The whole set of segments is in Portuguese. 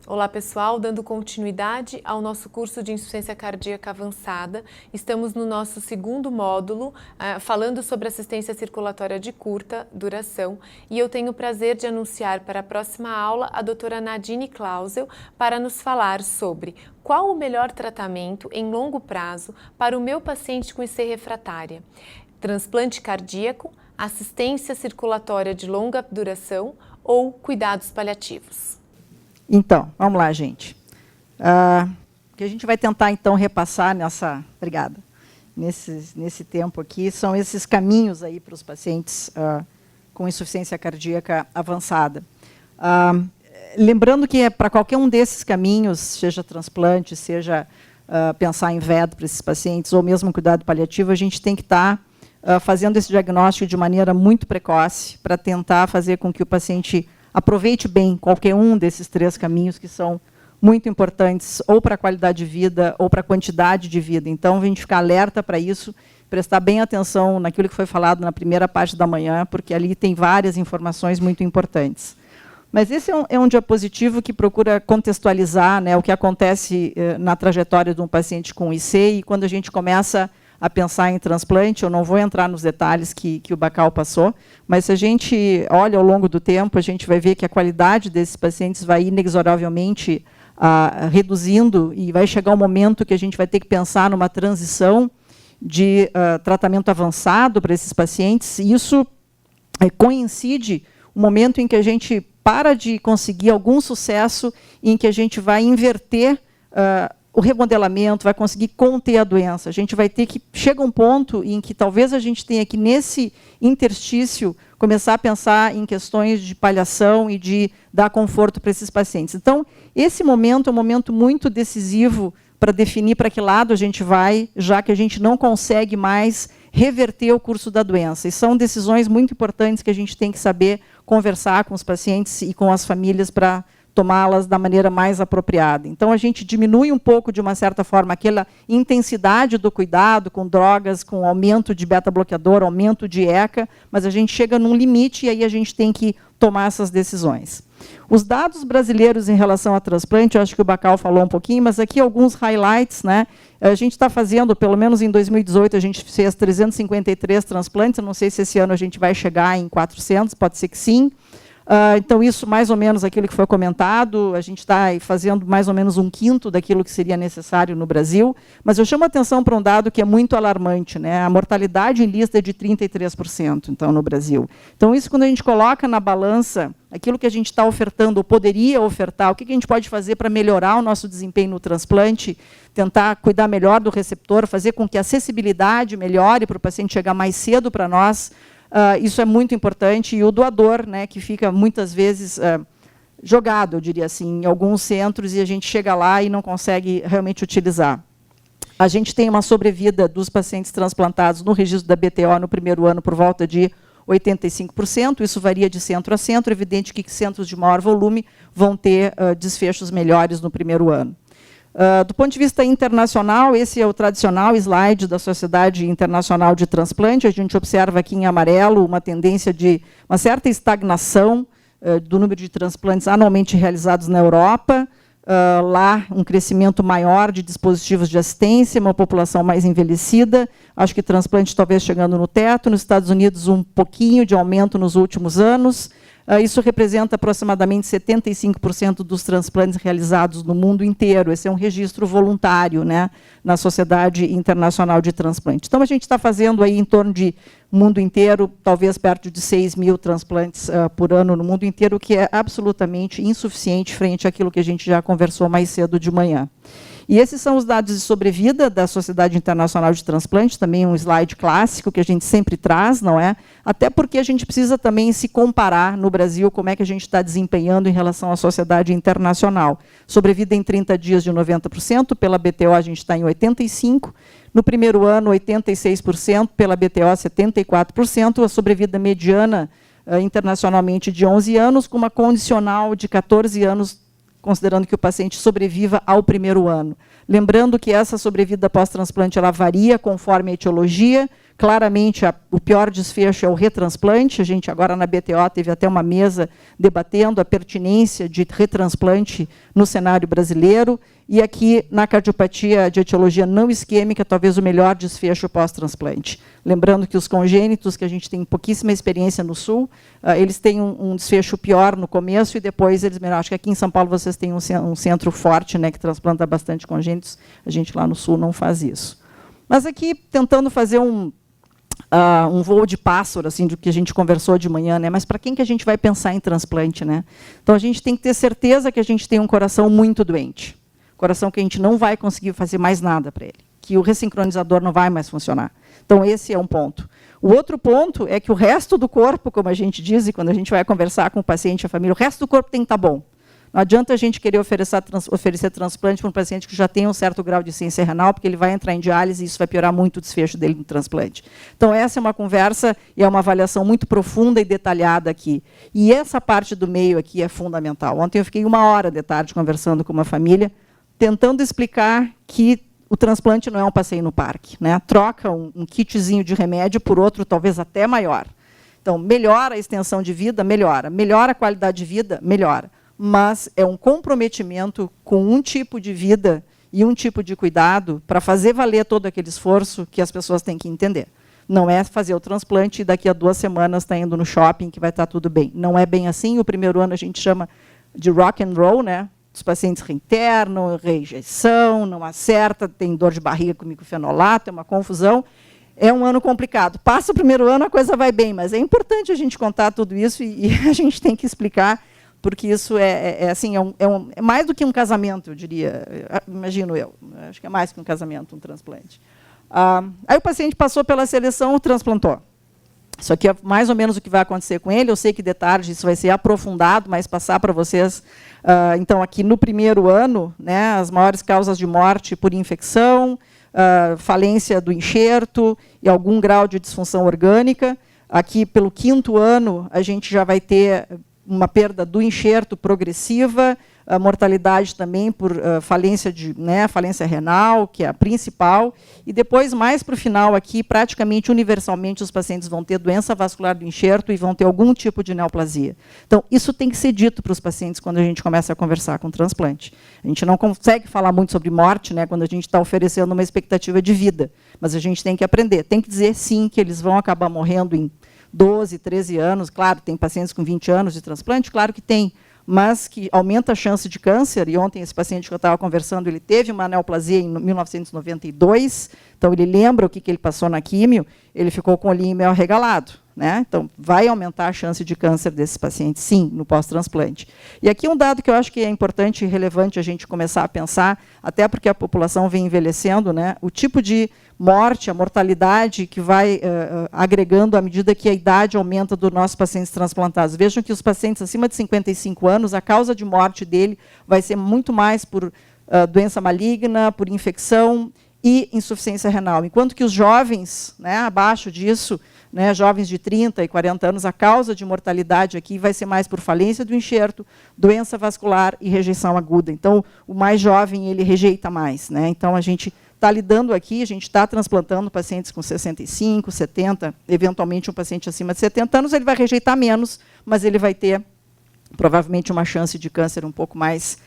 Olá pessoal, dando continuidade ao nosso curso de insuficiência cardíaca avançada, estamos no nosso segundo módulo, falando sobre assistência circulatória de curta duração, e eu tenho o prazer de anunciar para a próxima aula a doutora Nadine Clausel para nos falar sobre qual o melhor tratamento em longo prazo para o meu paciente com IC refratária, transplante cardíaco, assistência circulatória de longa duração ou cuidados paliativos. Então, vamos lá, gente. O que a gente vai tentar, então, repassar nesse tempo aqui, são esses caminhos aí para os pacientes com insuficiência cardíaca avançada. Lembrando que para qualquer um desses caminhos, seja transplante, seja pensar em VED para esses pacientes, ou mesmo cuidado paliativo, a gente tem que estar fazendo esse diagnóstico de maneira muito precoce, para tentar fazer com que o paciente aproveite bem qualquer um desses três caminhos que são muito importantes, ou para a qualidade de vida, ou para a quantidade de vida. Então, a gente ficar alerta para isso, prestar bem atenção naquilo que foi falado na primeira parte da manhã, porque ali tem várias informações muito importantes. Mas esse é um diapositivo que procura contextualizar, né, o que acontece na trajetória de um paciente com IC, e quando a gente começa a pensar em transplante, eu não vou entrar nos detalhes que o Bacal passou, mas se a gente olha ao longo do tempo, a gente vai ver que a qualidade desses pacientes vai inexoravelmente reduzindo, e vai chegar um momento que a gente vai ter que pensar numa transição de tratamento avançado para esses pacientes, e isso coincide o momento em que a gente para de conseguir algum sucesso, em que a gente vai inverter o remodelamento, vai conseguir conter a doença. A gente vai ter que... Chega um ponto em que talvez a gente tenha que, nesse interstício, começar a pensar em questões de paliação e de dar conforto para esses pacientes. Então, esse momento é um momento muito decisivo para definir para que lado a gente vai, já que a gente não consegue mais reverter o curso da doença. E são decisões muito importantes que a gente tem que saber conversar com os pacientes e com as famílias para tomá-las da maneira mais apropriada. Então, a gente diminui um pouco, de uma certa forma, aquela intensidade do cuidado com drogas, com aumento de beta-bloqueador, aumento de ECA, mas a gente chega num limite e aí a gente tem que tomar essas decisões. Os dados brasileiros em relação a transplante, eu acho que o Bacal falou um pouquinho, mas aqui alguns highlights, né? A gente está fazendo, pelo menos em 2018, a gente fez 353 transplantes, eu não sei se esse ano a gente vai chegar em 400, pode ser que sim. Então, isso mais ou menos aquilo que foi comentado, a gente está fazendo mais ou menos 1/5 daquilo que seria necessário no Brasil, mas eu chamo a atenção para um dado que é muito alarmante, né? A mortalidade em lista é de 33%, então, no Brasil. Então, isso, quando a gente coloca na balança aquilo que a gente está ofertando, ou poderia ofertar, o que a gente pode fazer para melhorar o nosso desempenho no transplante, tentar cuidar melhor do receptor, fazer com que a acessibilidade melhore para o paciente chegar mais cedo para nós. Isso é muito importante, e o doador, né, que fica muitas vezes jogado, eu diria assim, em alguns centros, e a gente chega lá e não consegue realmente utilizar. A gente tem uma sobrevida dos pacientes transplantados no registro da BTO no primeiro ano por volta de 85%, isso varia de centro a centro, evidente que centros de maior volume vão ter desfechos melhores no primeiro ano. Do ponto de vista internacional, esse é o tradicional slide da Sociedade Internacional de Transplante. A gente observa aqui em amarelo uma tendência de uma certa estagnação do número de transplantes anualmente realizados na Europa. Lá, um crescimento maior de dispositivos de assistência, uma população mais envelhecida. Acho que transplante talvez chegando no teto. Nos Estados Unidos, um pouquinho de aumento nos últimos anos. Isso representa aproximadamente 75% dos transplantes realizados no mundo inteiro. Esse é um registro voluntário, né, na Sociedade Internacional de Transplante. Então, a gente está fazendo aí em torno de mundo inteiro, talvez perto de 6.000 transplantes por ano no mundo inteiro, o que é absolutamente insuficiente frente àquilo que a gente já conversou mais cedo de manhã. E esses são os dados de sobrevida da Sociedade Internacional de Transplante, também um slide clássico que a gente sempre traz, não é? Até porque a gente precisa também se comparar no Brasil como é que a gente está desempenhando em relação à sociedade internacional. Sobrevida em 30 dias de 90%, pela BTO a gente está em 85%, no primeiro ano 86%, pela BTO 74%, a sobrevida mediana internacionalmente de 11 anos, com uma condicional de 14 anos, considerando que o paciente sobreviva ao primeiro ano. Lembrando que essa sobrevida pós-transplante ela varia conforme a etiologia, Claramente, o pior desfecho é o retransplante. A gente agora na BTO teve até uma mesa debatendo a pertinência de retransplante no cenário brasileiro. E aqui, na cardiopatia de etiologia não isquêmica, talvez o melhor desfecho pós-transplante. Lembrando que os congênitos, que a gente tem pouquíssima experiência no Sul, eles têm um desfecho pior no começo e depois eles melhoram. Acho que aqui em São Paulo vocês têm um centro forte, né, que transplanta bastante congênitos. A gente lá no Sul não faz isso. Mas aqui, tentando fazer um voo de pássaro, assim, do que a gente conversou de manhã, né? Mas para quem que a gente vai pensar em transplante, né? Então, a gente tem que ter certeza que a gente tem um coração muito doente. Coração que a gente não vai conseguir fazer mais nada para ele. Que o ressincronizador não vai mais funcionar. Então, esse é um ponto. O outro ponto é que o resto do corpo, como a gente diz, e quando a gente vai conversar com o paciente e a família, o resto do corpo tem que estar bom. Não adianta a gente querer oferecer transplante para um paciente que já tem um certo grau de insuficiência renal, porque ele vai entrar em diálise e isso vai piorar muito o desfecho dele no transplante. Então, essa é uma conversa e é uma avaliação muito profunda e detalhada aqui. E essa parte do meio aqui é fundamental. Ontem eu fiquei 1h de tarde conversando com uma família, tentando explicar que o transplante não é um passeio no parque, né? Troca um kitzinho de remédio por outro, talvez até maior. Então, melhora a extensão de vida, melhora. Melhora a qualidade de vida, melhora. Mas é um comprometimento com um tipo de vida e um tipo de cuidado para fazer valer todo aquele esforço que as pessoas têm que entender. Não é fazer o transplante e daqui a 2 semanas está indo no shopping que vai estar tudo bem. Não é bem assim. O primeiro ano a gente chama de rock and roll, né? Os pacientes reinternam, rejeição, não acerta, tem dor de barriga com miclofenolato, é uma confusão. É um ano complicado. Passa o primeiro ano, a coisa vai bem, mas é importante a gente contar tudo isso e a gente tem que explicar, porque isso é mais do que um casamento, eu diria, imagino eu. Acho que é mais que um casamento, um transplante. Aí o paciente passou pela seleção, transplantou. Isso aqui é mais ou menos o que vai acontecer com ele. Eu sei que de tarde isso vai ser aprofundado, mas passar para vocês. Então, aqui no primeiro ano, né, as maiores causas de morte por infecção, falência do enxerto e algum grau de disfunção orgânica. Aqui, pelo 5º ano, a gente já vai ter uma perda do enxerto progressiva, a mortalidade também por falência renal, que é a principal, e depois, mais para o final aqui, praticamente universalmente, os pacientes vão ter doença vascular do enxerto e vão ter algum tipo de neoplasia. Então, isso tem que ser dito para os pacientes quando a gente começa a conversar com transplante. A gente não consegue falar muito sobre morte, né, quando a gente está oferecendo uma expectativa de vida, mas a gente tem que aprender, tem que dizer sim que eles vão acabar morrendo em 12, 13 anos, claro, tem pacientes com 20 anos de transplante, claro que tem, mas que aumenta a chance de câncer, e ontem esse paciente que eu estava conversando, ele teve uma neoplasia em 1992, então ele lembra o que ele passou na químio, ele ficou com o olhinho meio arregalado, né? Então, vai aumentar a chance de câncer desses pacientes, sim, no pós-transplante. E aqui um dado que eu acho que é importante e relevante a gente começar a pensar, até porque a população vem envelhecendo, né? O tipo de morte, a mortalidade que vai agregando à medida que a idade aumenta dos nossos pacientes transplantados. Vejam que os pacientes acima de 55 anos, a causa de morte dele vai ser muito mais por doença maligna, por infecção e insuficiência renal. Enquanto que os jovens, né, abaixo disso, né, jovens de 30 e 40 anos, a causa de mortalidade aqui vai ser mais por falência do enxerto, doença vascular e rejeição aguda. Então, o mais jovem, ele rejeita mais, né? Então, a gente está lidando aqui, a gente está transplantando pacientes com 65, 70, eventualmente um paciente acima de 70 anos, ele vai rejeitar menos, mas ele vai ter, provavelmente, uma chance de câncer um pouco mais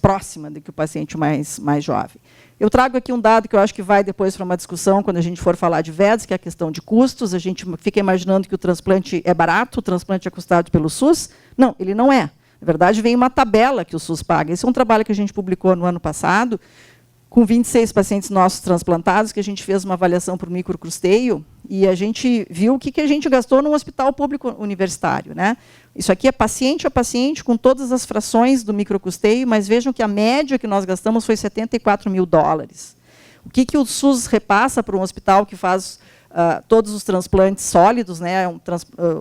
próxima do que o paciente mais jovem. Eu trago aqui um dado que eu acho que vai depois para uma discussão, quando a gente for falar de VEDS, que é a questão de custos. A gente fica imaginando que o transplante é barato, o transplante é custado pelo SUS. Não, ele não é. Na verdade, vem uma tabela que o SUS paga. Esse é um trabalho que a gente publicou no ano passado, com 26 pacientes nossos transplantados, que a gente fez uma avaliação por microcusteio, e a gente viu o que a gente gastou num hospital público universitário, né? Isso aqui é paciente a paciente, com todas as frações do microcusteio, mas vejam que a média que nós gastamos foi $74 mil. O que o SUS repassa para um hospital que faz todos os transplantes sólidos, né?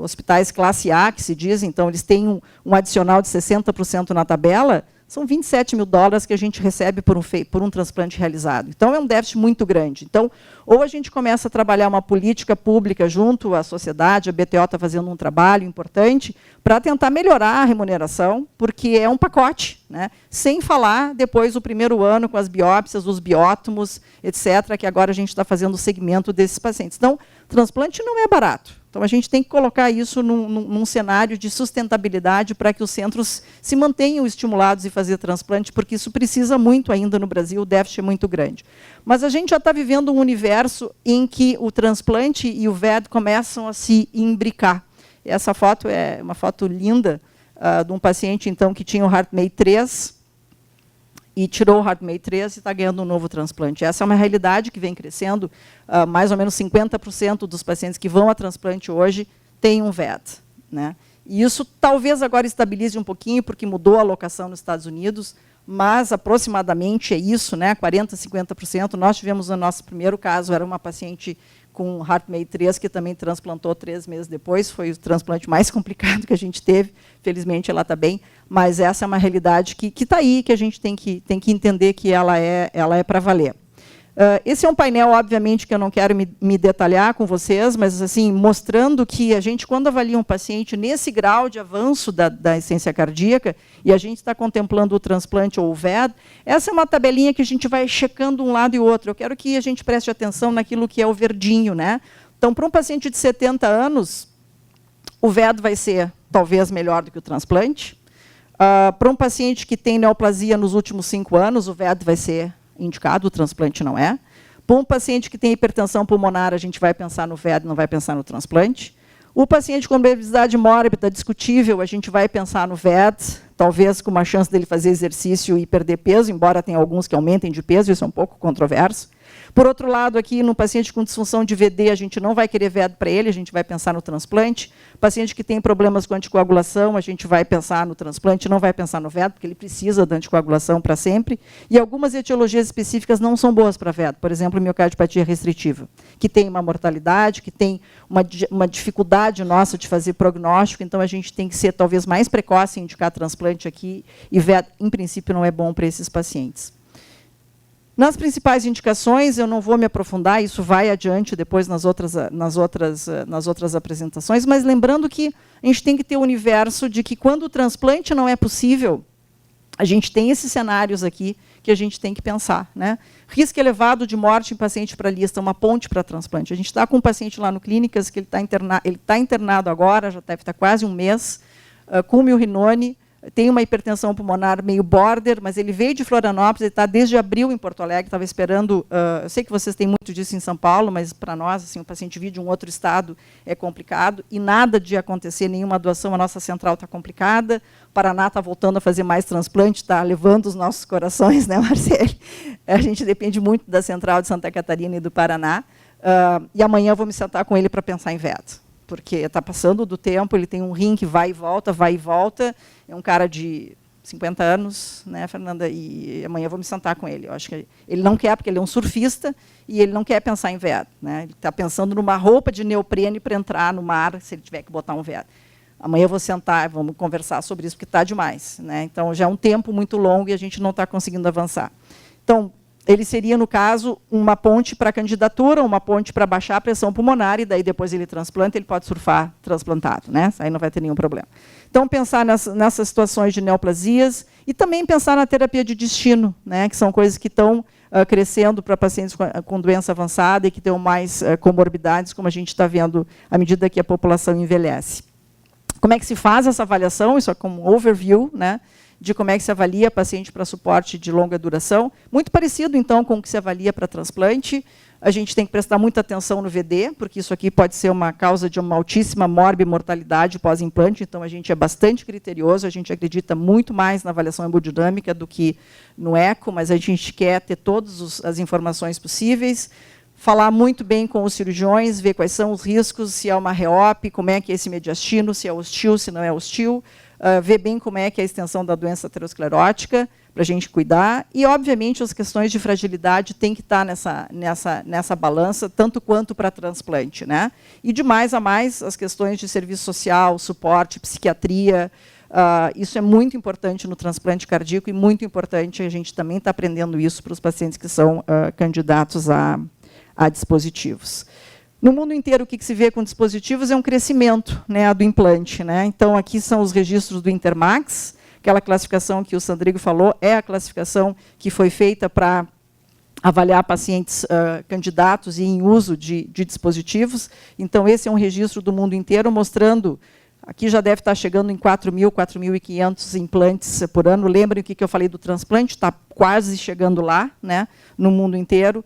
Hospitais classe A, que se diz, então eles têm um adicional de 60% na tabela, são 27 mil dólares que a gente recebe por um transplante realizado. Então, é um déficit muito grande. Então, ou a gente começa a trabalhar uma política pública junto à sociedade, a BTO está fazendo um trabalho importante para tentar melhorar a remuneração, porque é um pacote, né? Sem falar depois o primeiro ano com as biópsias, os biótomos, etc., que agora a gente está fazendo o segmento desses pacientes. Então, transplante não é barato. Então, a gente tem que colocar isso num cenário de sustentabilidade para que os centros se mantenham estimulados e fazer transplante, porque isso precisa muito ainda no Brasil, o déficit é muito grande. Mas a gente já está vivendo um universo em que o transplante e o VED começam a se imbricar. Essa foto é uma foto linda de um paciente então, que tinha o HeartMate 3, e tirou o HeartMate 3 e está ganhando um novo transplante. Essa é uma realidade que vem crescendo. Mais ou menos 50% dos pacientes que vão a transplante hoje têm um VED, né? E isso talvez agora estabilize um pouquinho, porque mudou a alocação nos Estados Unidos, mas aproximadamente é isso, né? 40%, 50%. Nós tivemos no nosso primeiro caso, era uma paciente com HeartMate 3, que também transplantou 3 meses depois, foi o transplante mais complicado que a gente teve, felizmente ela está bem, mas essa é uma realidade que está aí, que a gente tem que entender que ela é para valer. Esse é um painel, obviamente, que eu não quero me detalhar com vocês, mas assim, mostrando que a gente, quando avalia um paciente nesse grau de avanço da insuficiência cardíaca, e a gente está contemplando o transplante ou o VED, essa é uma tabelinha que a gente vai checando um lado e outro. Eu quero que a gente preste atenção naquilo que é o verdinho, né? Então, para um paciente de 70 anos, o VED vai ser, talvez, melhor do que o transplante. Para um paciente que tem neoplasia nos últimos 5 anos, o VED vai ser indicado, o transplante não é. Para um paciente que tem hipertensão pulmonar, a gente vai pensar no VED, não vai pensar no transplante. O paciente com obesidade mórbida, discutível, a gente vai pensar no VED, talvez com uma chance dele fazer exercício e perder peso, embora tenha alguns que aumentem de peso, isso é um pouco controverso. Por outro lado, aqui, no paciente com disfunção de VD, a gente não vai querer VED para ele, a gente vai pensar no transplante. Paciente que tem problemas com anticoagulação, a gente vai pensar no transplante, não vai pensar no VED, porque ele precisa da anticoagulação para sempre. E algumas etiologias específicas não são boas para VED, por exemplo, miocardiopatia restritiva, que tem uma mortalidade, que tem uma dificuldade nossa de fazer prognóstico, então a gente tem que ser talvez mais precoce em indicar transplante aqui, e VED, em princípio, não é bom para esses pacientes. Nas principais indicações, eu não vou me aprofundar, isso vai adiante depois nas outras apresentações, mas lembrando que a gente tem que ter o universo de que, quando o transplante não é possível, a gente tem esses cenários aqui que a gente tem que pensar, né? Risco elevado de morte em paciente para lista, uma ponte para transplante. A gente está com um paciente lá no Clínicas, que ele está internado agora, já deve estar quase um mês, com milrinone, tem uma hipertensão pulmonar meio border, mas ele veio de Florianópolis, ele está desde abril em Porto Alegre, estava esperando, eu sei que vocês têm muito disso em São Paulo, mas para nós, assim, o paciente vir de um outro estado é complicado, e nada de acontecer nenhuma doação, a nossa central está complicada, o Paraná está voltando a fazer mais transplante, está levando os nossos corações, né, Marcele? A gente depende muito da central de Santa Catarina e do Paraná, e amanhã eu vou me sentar com ele para pensar em VED, porque está passando do tempo, ele tem um rim que vai e volta, é um cara de 50 anos, né, Fernanda, e amanhã eu vou me sentar com ele. Eu acho que ele não quer, porque ele é um surfista, e ele não quer pensar em VED, né? Ele está pensando numa roupa de neoprene para entrar no mar, se ele tiver que botar um VED. Amanhã eu vou sentar, vamos conversar sobre isso, porque está demais, né? Então, já é um tempo muito longo e a gente não está conseguindo avançar. Então, ele seria, no caso, uma ponte para a candidatura, uma ponte para baixar a pressão pulmonar, e daí depois ele transplanta, ele pode surfar transplantado, né? Aí não vai ter nenhum problema. Então, pensar nessas situações de neoplasias, e também pensar na terapia de destino, né? Que são coisas que estão crescendo para pacientes com doença avançada e que tenham mais comorbidades, como a gente está vendo à medida que a população envelhece. Como é que se faz essa avaliação? Isso é como um overview, né, de como é que se avalia paciente para suporte de longa duração. Muito parecido, então, com o que se avalia para transplante. A gente tem que prestar muita atenção no VD, porque isso aqui pode ser uma causa de uma altíssima morbimortalidade pós-implante, então a gente é bastante criterioso, a gente acredita muito mais na avaliação hemodinâmica do que no eco, mas a gente quer ter todas as informações possíveis, falar muito bem com os cirurgiões, ver quais são os riscos, se é uma reop, como é que é esse mediastino, se é hostil, se não é hostil, ver bem como é que é a extensão da doença aterosclerótica, para a gente cuidar, e, obviamente, as questões de fragilidade têm que estar nessa balança, tanto quanto para transplante, né? E, de mais a mais, as questões de serviço social, suporte, psiquiatria, Isso é muito importante no transplante cardíaco e muito importante, a gente também está aprendendo isso para os pacientes que são candidatos a dispositivos. No mundo inteiro, o que se vê com dispositivos é um crescimento, né, do implante, né? Então, aqui são os registros do Intermax, aquela classificação que o Sandrigo falou, é a classificação que foi feita para avaliar pacientes candidatos e em uso de dispositivos. Então, esse é um registro do mundo inteiro, mostrando, aqui já deve estar chegando em 4.000, 4.500 implantes por ano. Lembrem o que eu falei do transplante, está quase chegando lá, né, no mundo inteiro,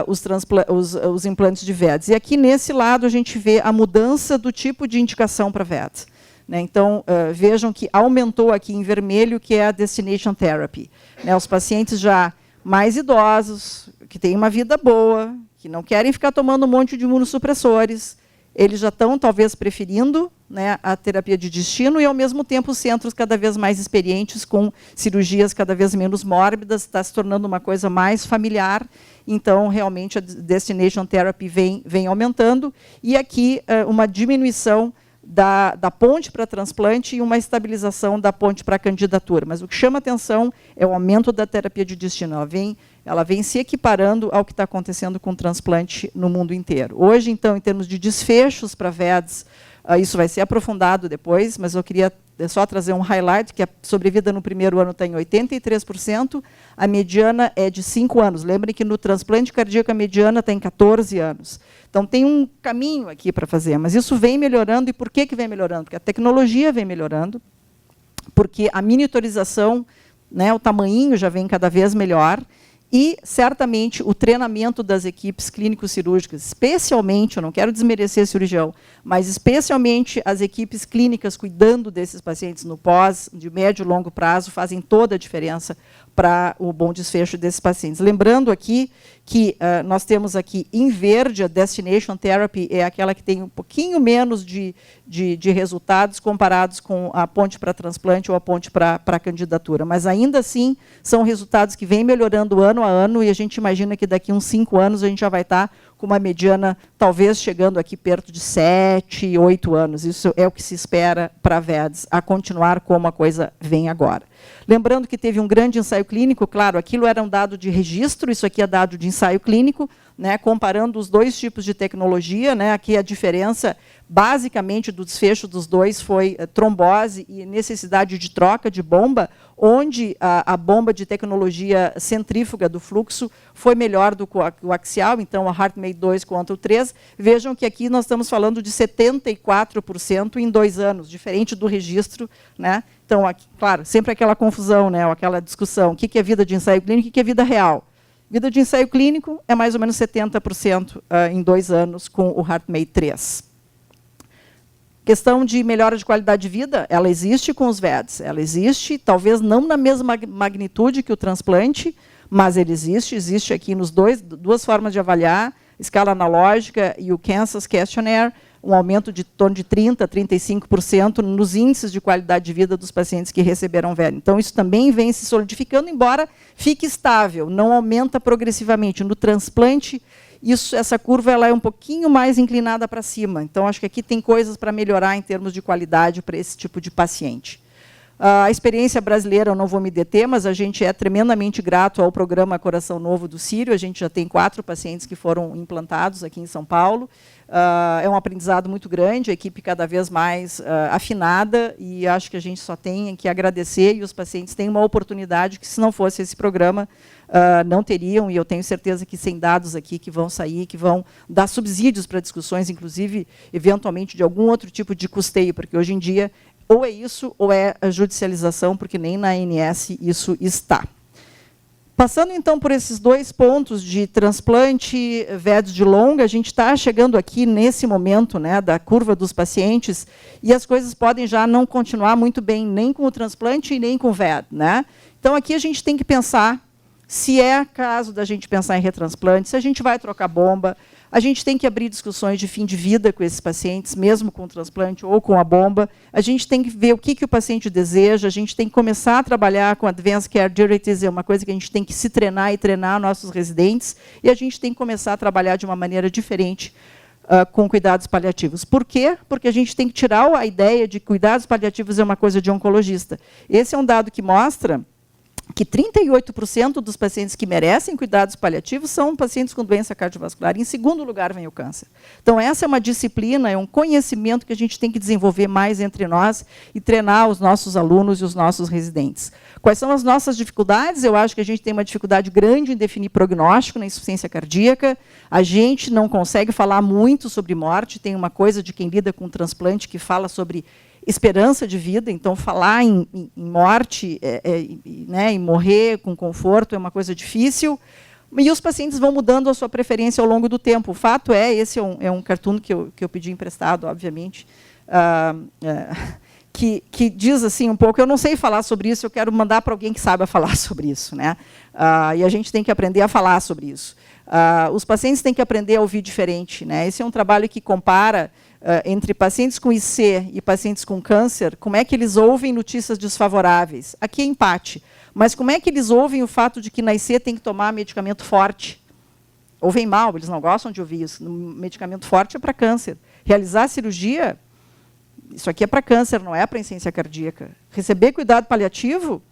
os implantes de VEDS. E aqui, nesse lado, a gente vê a mudança do tipo de indicação para VEDS. Né? Então, vejam que aumentou aqui em vermelho, que é a Destination Therapy. Né? Os pacientes já mais idosos, que têm uma vida boa, que não querem ficar tomando um monte de imunossupressores, eles já estão, talvez, preferindo, né, a terapia de destino e, ao mesmo tempo, centros cada vez mais experientes, com cirurgias cada vez menos mórbidas, está se tornando uma coisa mais familiar. Então, realmente, a Destination Therapy vem aumentando. E aqui, uma diminuição da ponte para transplante e uma estabilização da ponte para candidatura. Mas o que chama atenção é o aumento da terapia de destino. Ela vem se equiparando ao que está acontecendo com o transplante no mundo inteiro. Hoje, então, em termos de desfechos para VEDS, isso vai ser aprofundado depois, mas eu queria só trazer um highlight, que a sobrevida no primeiro ano está em 83%, a mediana é de 5 anos. Lembrem que no transplante cardíaco a mediana está em 14 anos. Então, tem um caminho aqui para fazer, mas isso vem melhorando. E por que vem melhorando? Porque a tecnologia vem melhorando, porque a miniaturização, né, o tamanhinho já vem cada vez melhor, e, certamente, o treinamento das equipes clínico-cirúrgicas, especialmente, eu não quero desmerecer cirurgião, mas especialmente as equipes clínicas cuidando desses pacientes no pós, de médio e longo prazo, fazem toda a diferença para o bom desfecho desses pacientes. Lembrando aqui que nós temos aqui em verde a Destination Therapy, é aquela que tem um pouquinho menos de resultados comparados com a ponte para transplante ou a ponte para candidatura. Mas, ainda assim, são resultados que vêm melhorando ano a ano, e a gente imagina que daqui a uns 5 anos a gente já vai estar com uma mediana, talvez, chegando aqui perto de 7, 8 anos. Isso é o que se espera para a VEDS, a continuar como a coisa vem agora. Lembrando que teve um grande ensaio clínico, claro, aquilo era um dado de registro, isso aqui é dado de ensaio clínico, né, comparando os dois tipos de tecnologia, né, aqui a diferença, basicamente, do desfecho dos dois foi trombose e necessidade de troca de bomba, onde a bomba de tecnologia centrífuga do fluxo foi melhor do que o axial, então a HeartMate 2 contra o 3. Vejam que aqui nós estamos falando de 74% em 2 anos, diferente do registro, né? Então, aqui, claro, sempre aquela confusão, né, ou aquela discussão, o que é vida de ensaio clínico e o que é vida real. Vida de ensaio clínico é mais ou menos 70% em 2 anos com o HeartMate 3. Questão de melhora de qualidade de vida, ela existe com os VEDS, ela existe, talvez não na mesma magnitude que o transplante, mas ele existe aqui nos duas formas de avaliar, escala analógica e o Kansas Questionnaire, um aumento de torno de 30% a 35% nos índices de qualidade de vida dos pacientes que receberam VED. Então, isso também vem se solidificando, embora fique estável, não aumenta progressivamente. No transplante, essa curva ela é um pouquinho mais inclinada para cima. Então, acho que aqui tem coisas para melhorar em termos de qualidade para esse tipo de paciente. A experiência brasileira, eu não vou me deter, mas a gente é tremendamente grato ao programa Coração Novo do Sírio. A gente já tem 4 pacientes que foram implantados aqui em São Paulo. É um aprendizado muito grande, a equipe cada vez mais afinada, e acho que a gente só tem que agradecer, e os pacientes têm uma oportunidade que, se não fosse esse programa, não teriam, e eu tenho certeza que tem dados aqui que vão sair, que vão dar subsídios para discussões, inclusive, eventualmente, de algum outro tipo de custeio, porque hoje em dia ou é isso ou é a judicialização, porque nem na ANS isso está. Passando, então, por esses 2 pontos de transplante, VEDS de longa, a gente está chegando aqui nesse momento, né, da curva dos pacientes, e as coisas podem já não continuar muito bem, nem com o transplante e nem com o VED. Né? Então, aqui a gente tem que pensar se é caso da gente pensar em retransplante, se a gente vai trocar bomba. A gente tem que abrir discussões de fim de vida com esses pacientes, mesmo com o transplante ou com a bomba. A gente tem que ver o que o paciente deseja, a gente tem que começar a trabalhar com Advanced Care Directives, é uma coisa que a gente tem que se treinar e treinar nossos residentes, e a gente tem que começar a trabalhar de uma maneira diferente com cuidados paliativos. Por quê? Porque a gente tem que tirar a ideia de que cuidados paliativos é uma coisa de oncologista. Esse é um dado que mostra que 38% dos pacientes que merecem cuidados paliativos são pacientes com doença cardiovascular. Em segundo lugar vem o câncer. Então, essa é uma disciplina, é um conhecimento que a gente tem que desenvolver mais entre nós e treinar os nossos alunos e os nossos residentes. Quais são as nossas dificuldades? Eu acho que a gente tem uma dificuldade grande em definir prognóstico na insuficiência cardíaca. A gente não consegue falar muito sobre morte. Tem uma coisa de quem lida com transplante que fala sobre esperança de vida, então falar em morte, né, em morrer com conforto é uma coisa difícil, e os pacientes vão mudando a sua preferência ao longo do tempo. O fato esse é um cartoon que eu pedi emprestado, obviamente, que diz assim um pouco, eu não sei falar sobre isso, eu quero mandar para alguém que saiba falar sobre isso, né? E a gente tem que aprender a falar sobre isso. Os pacientes têm que aprender a ouvir diferente, né? Esse é um trabalho que compara entre pacientes com IC e pacientes com câncer, como é que eles ouvem notícias desfavoráveis. Aqui é empate, mas como é que eles ouvem o fato de que na IC tem que tomar medicamento forte? Ouvem mal, eles não gostam de ouvir isso. Medicamento forte é para câncer. Realizar cirurgia, isso aqui é para câncer, não é para insuficiência cardíaca. Receber cuidado paliativo,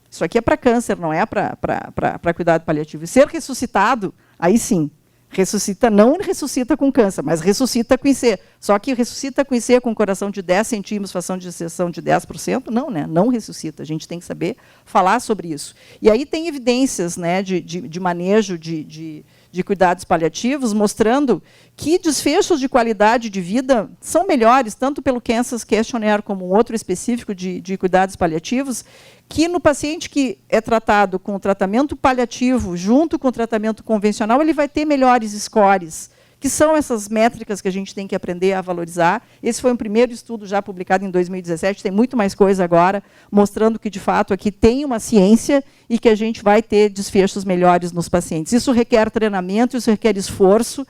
isso aqui é para câncer, não é para cuidado paliativo. E ser ressuscitado, aí sim. Ressuscita, não ressuscita com câncer, mas ressuscita com IC. Só que ressuscita com IC com coração de 10 centímetros, fração de ejeção de 10%, não, né? Não ressuscita. A gente tem que saber falar sobre isso. E aí tem evidências, né, de manejo de cuidados paliativos, mostrando que desfechos de qualidade de vida são melhores, tanto pelo Kansas Questionnaire como um outro específico de cuidados paliativos, que no paciente que é tratado com tratamento paliativo, junto com o tratamento convencional, ele vai ter melhores scores, que são essas métricas que a gente tem que aprender a valorizar. Esse foi um primeiro estudo já publicado em 2017, tem muito mais coisa agora, mostrando que, de fato, aqui tem uma ciência e que a gente vai ter desfechos melhores nos pacientes. Isso requer treinamento, isso requer esforço.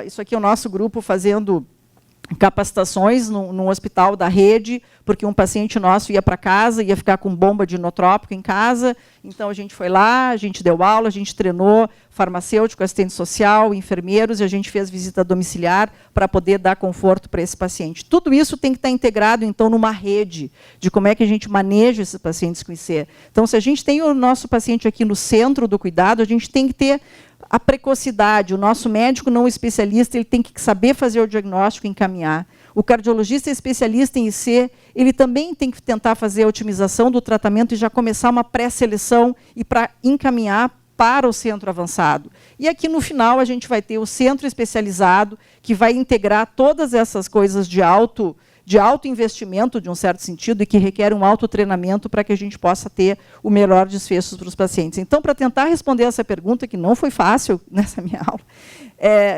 Isso aqui é o nosso grupo fazendo capacitações num hospital da rede, porque um paciente nosso ia para casa, ia ficar com bomba de inotrópico em casa, então a gente foi lá, a gente deu aula, a gente treinou farmacêutico, assistente social, enfermeiros, e a gente fez visita domiciliar para poder dar conforto para esse paciente. Tudo isso tem que estar integrado, então, numa rede de como é que a gente maneja esses pacientes com IC. Então, se a gente tem o nosso paciente aqui no centro do cuidado, a gente tem que ter a precocidade. O nosso médico não especialista, ele tem que saber fazer o diagnóstico e encaminhar. O cardiologista especialista em IC, ele também tem que tentar fazer a otimização do tratamento e já começar uma pré-seleção e para encaminhar para o centro avançado. E aqui, no final, a gente vai ter o centro especializado, que vai integrar todas essas coisas de alto investimento, de um certo sentido, e que requer um alto treinamento para que a gente possa ter o melhor desfecho para os pacientes. Então, para tentar responder essa pergunta, que não foi fácil nessa minha aula,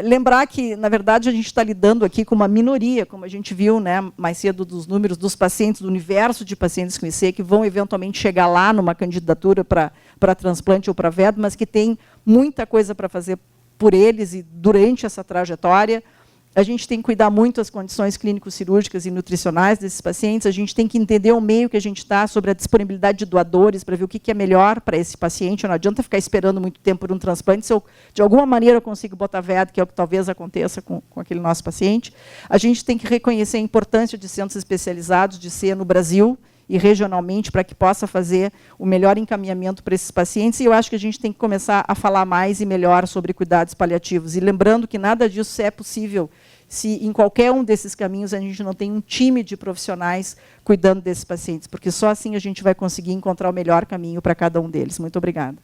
lembrar que, na verdade, a gente está lidando aqui com uma minoria, como a gente viu, né, mais cedo, dos números dos pacientes, do universo de pacientes com IC, que vão eventualmente chegar lá numa candidatura para transplante ou para VED, mas que tem muita coisa para fazer por eles e durante essa trajetória. A gente tem que cuidar muito das condições clínico-cirúrgicas e nutricionais desses pacientes, a gente tem que entender o meio que a gente está sobre a disponibilidade de doadores para ver o que é melhor para esse paciente. Não adianta ficar esperando muito tempo por um transplante, se eu, de alguma maneira, eu consigo botar VED, que é o que talvez aconteça com aquele nosso paciente. A gente tem que reconhecer a importância de centros especializados de IC no Brasil e regionalmente, para que possa fazer o melhor encaminhamento para esses pacientes. E eu acho que a gente tem que começar a falar mais e melhor sobre cuidados paliativos. E lembrando que nada disso é possível se em qualquer um desses caminhos a gente não tem um time de profissionais cuidando desses pacientes, porque só assim a gente vai conseguir encontrar o melhor caminho para cada um deles. Muito obrigada.